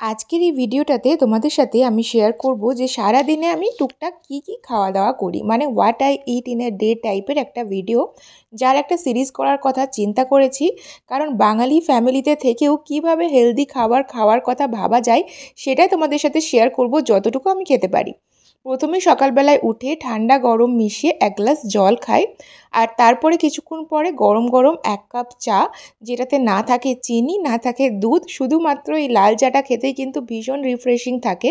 আজকের এই ভিডিওটাতে তোমাদের সাথে আমি শেয়ার করব যে সারা দিনে আমি টুকটাক কি খাওয়া দাওয়া করি, মানে what I it in a day টাইপের একটা ভিডিও, যার একটা সিরিজ করার কথা চিন্তা করেছি। কারণ বাঙালি ফ্যামিলিতে থেকেও কিভাবে হেলদি খাবার খাওয়ার কথা ভাবা যায় সেটাই তোমাদের সাথে শেয়ার করব যতটুকু আমি খেতে পারি। প্রথমে সকালবেলায় উঠে ঠান্ডা গরম মিশিয়ে এক গ্লাস জল খাই, আর তারপরে কিছুক্ষণ পরে গরম গরম 1 কাপ চা, যেটাতে না থাকে চিনি, না থাকে দুধ, শুধুমাত্র এই লাল চাটা খেতেই কিন্তু ভীষণ রিফ্রেশিং থাকে।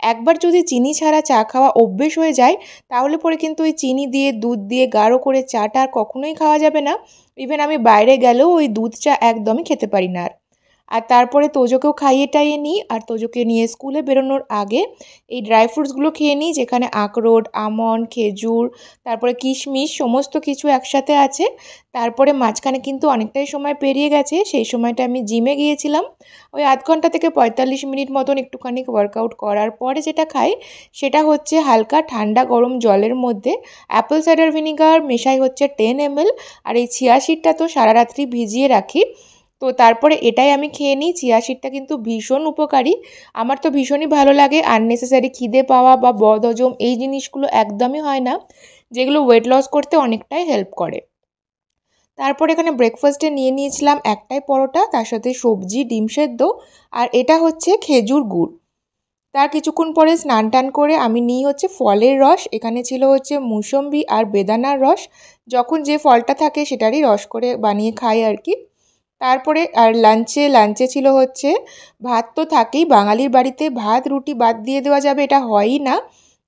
একবার যদি চিনি ছাড়া চা খাওয়া অভ্যেস হয়ে যায় তাহলে পরে কিন্তু ওই চিনি দিয়ে দুধ দিয়ে গাঢ় করে চাটা আর কখনোই খাওয়া যাবে না। ইভেন আমি বাইরে গেলেও ওই দুধ চা একদমই খেতে পারি না। আর তারপরে তোজোকেও খাইয়ে টাইয়ে নিই, আর তোজোকে নিয়ে স্কুলে বেরোনোর আগে এই ড্রাই ফ্রুটসগুলো খেয়ে নিই, যেখানে আখরোট, আমন্ড, খেজুর, তারপরে কিশমিশ সমস্ত কিছু একসাথে আছে। তারপরে মাঝখানে কিন্তু অনেকটাই সময় পেরিয়ে গেছে, সেই সময়টা আমি জিমে গিয়েছিলাম। ওই আধ ঘন্টা থেকে 45 মিনিট মতন একটুখানি ওয়ার্কআউট করার পরে যেটা খাই সেটা হচ্ছে হালকা ঠান্ডা গরম জলের মধ্যে অ্যাপেল সাইডার ভিনিগার মেশাই হচ্ছে 10 ml, আর এই চিয়া সিডটা তো সারা রাত্রি ভিজিয়ে রাখি। তো তারপরে এটাই আমি খেয়ে নিই। চিয়া সিডটা কিন্তু ভীষণ উপকারী, আমার তো ভীষণই ভালো লাগে। আননেসেসারি খিদে পাওয়া বা বদহজম এই জিনিসগুলো একদমই হয় না, যেগুলো ওয়েট লস করতে অনেকটাই হেল্প করে। তারপর এখানে ব্রেকফাস্টে নিয়ে নিয়েছিলাম একটাই পরোটা, তার সাথে সবজি, ডিম সেদ্ধ, আর এটা হচ্ছে খেজুর গুড়। তার কিছুক্ষণ পরে স্নান টান করে আমি নিই হচ্ছে ফলের রস। এখানে ছিল হচ্ছে মুসম্বি আর বেদানার রস, যখন যে ফলটা থাকে সেটারই রস করে বানিয়ে খাই আর কি। তারপরে আর লাঞ্চে ছিল হচ্ছে ভাত। তো থাকেই, বাঙালির বাড়িতে ভাত রুটি বাদ দিয়ে দেওয়া যাবে এটা হয়ই না,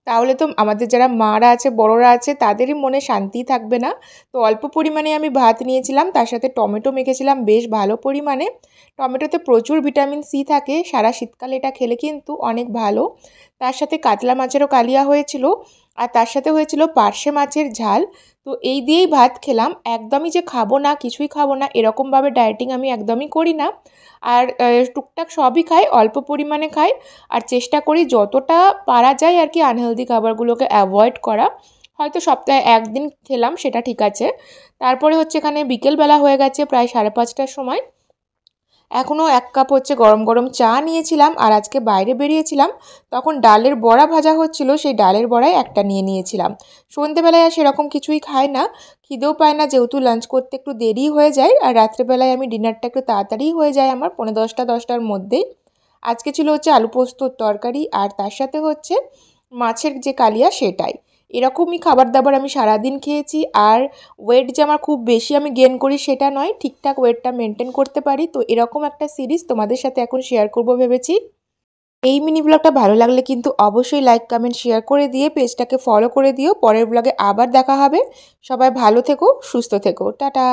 তাহলে তো আমাদের যারা মারা আছে, বড়রা আছে, তাদেরই মনে শান্তি থাকবে না। তো অল্প পরিমাণে আমি ভাত নিয়েছিলাম, তার সাথে টমেটো মেখেছিলাম বেশ ভালো পরিমাণে। টমেটোতে প্রচুর ভিটামিন সি থাকে, সারা শীতকালে এটা খেলে কিন্তু অনেক ভালো। তার সাথে কাতলা মাছেরও কালিয়া হয়েছিল, আর তার সাথে হয়েছিল পার্শে মাছের ঝাল। তো এই দিয়েই ভাত খেলাম। একদমই যে খাবো না, কিছুই খাবো না এরকমভাবে ডায়েটিং আমি একদমই করি না। আর টুকটাক সবই খাই, অল্প পরিমাণে খাই, আর চেষ্টা করি যতটা পারা যায় আর কি আনহেলদি খাবারগুলোকে অ্যাভয়েড করা। হয়তো সপ্তাহে একদিন খেলাম, সেটা ঠিক আছে। তারপরে হচ্ছে এখানে বিকেলবেলা হয়ে গেছে প্রায় 5:30টার সময়। এখনও 1 কাপ হচ্ছে গরম গরম চা নিয়েছিলাম, আর আজকে বাইরে বেরিয়েছিলাম তখন ডালের বড়া ভাজা হচ্ছিল, সেই ডালের বড়াই একটা নিয়ে নিয়েছিলাম। সন্ধেবেলায় আর সেরকম কিছুই খাই না, খিদেও পায় না, যেহেতু লাঞ্চ করতে একটু দেরি হয়ে যায়, আর রাত্রেবেলায় আমি ডিনারটা একটু তাড়াতাড়ি হয়ে যায় আমার 10:45-10টার মধ্যেই। আজকে ছিল হচ্ছে আলু পোস্তর তরকারি, আর তার সাথে হচ্ছে মাছের যে কালিয়া সেটাই। এরকমই খাবার দাবার আমি সারাদিন খেয়েছি। আর ওয়েট যে আমার খুব বেশি আমি গেন করি সেটা নয়, ঠিকঠাক ওয়েটটা মেনটেন করতে পারি। তো এরকম একটা সিরিজ তোমাদের সাথে এখন শেয়ার করব ভেবেছি। এই মিনি ব্লগটা ভালো লাগলে কিন্তু অবশ্যই লাইক কমেন্ট শেয়ার করে দিয়ে পেজটাকে ফলো করে দিও। পরের ব্লগে আবার দেখা হবে। সবাই ভালো থেকো, সুস্থ থেকো, টাটা।